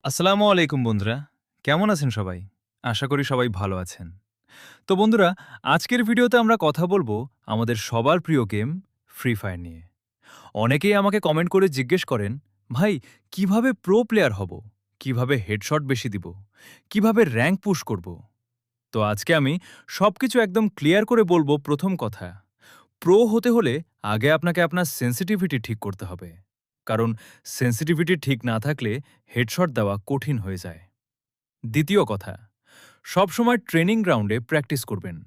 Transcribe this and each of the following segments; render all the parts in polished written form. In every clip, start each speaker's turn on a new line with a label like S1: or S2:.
S1: আসসালামু আলাইকুম বন্ধুরা। কেমন আছেন সবাই? আশা করি সবাই ভালো আছেন। তো বন্ধুরা, আজকের ভিডিওতে আমরা কথা বলবো আমাদের সবার প্রিয় গেম ফ্রি ফায়ার নিয়ে। অনেকেই আমাকে কমেন্ট করে জিজ্ঞেস করেন, "ভাই, কিভাবে প্রো প্লেয়ার হব? কিভাবে হেডশট বেশি দিব? কিভাবে র‍্যাংক পুশ করব?" তো আজকে আমি সবকিছু একদম ক্লিয়ার করে বলবো। প্রথম কথা, প্রো হতে হলে আগে আপনাকে আপনার সেনসিটিভিটি ঠিক করতে হবে। কারণ সেনসিটিভিটি ঠিক না থাকলে হেডশট দেওয়া কঠিন হয়ে যায়। দ্বিতীয় কথা, সবসময় ট্রেনিং গ্রাউন্ডে প্র্যাকটিস করবেন।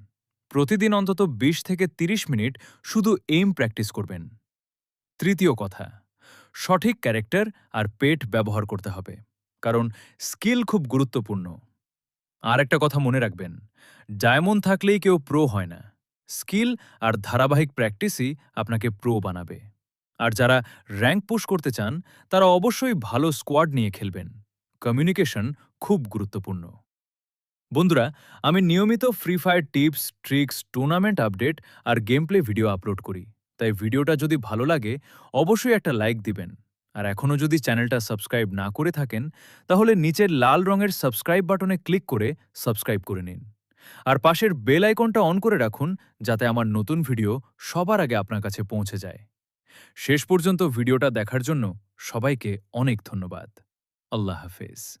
S1: প্রতিদিন অন্তত ২০ থেকে ৩০ মিনিট শুধু এইম প্র্যাকটিস করবেন। তৃতীয় কথা, সঠিক ক্যারেক্টার আর পেট ব্যবহার করতে হবে, কারণ স্কিল খুব গুরুত্বপূর্ণ। আর একটা কথা মনে রাখবেন, ডায়মন্ড থাকলেই কেউ প্রো হয় না। স্কিল আর ধারাবাহিক প্র্যাকটিসই আপনাকে প্রো বানাবে। আর যারা র‍্যাংক পুশ করতে চান, তারা অবশ্যই ভালো স্কোয়াড নিয়ে খেলবেন। কমিউনিকেশন খুব গুরুত্বপূর্ণ। বন্ধুরা, আমি নিয়মিত Free Fire tips, tricks, tournament update আর গেম প্লে ভিডিও আপলোড করি। তাই ভিডিওটা যদি ভালো লাগে, অবশ্যই একটা লাইক দিবেন। আর এখনও যদি চ্যানেলটা সাবস্ক্রাইব না করে থাকেন, তাহলে নিচের লাল রঙের সাবস্ক্রাইব বাটনে ক্লিক করে সাবস্ক্রাইব করে নিন। আর পাশের বেল আইকনটা অন করে রাখুন, যাতে আমার নতুন ভিডিও সবার আগে আপনার কাছে পৌঁছে যায়। শেষ পর্যন্ত ভিডিওটা দেখার জন্য সবাইকে অনেক ধন্যবাদ। আল্লাহ হাফেজ।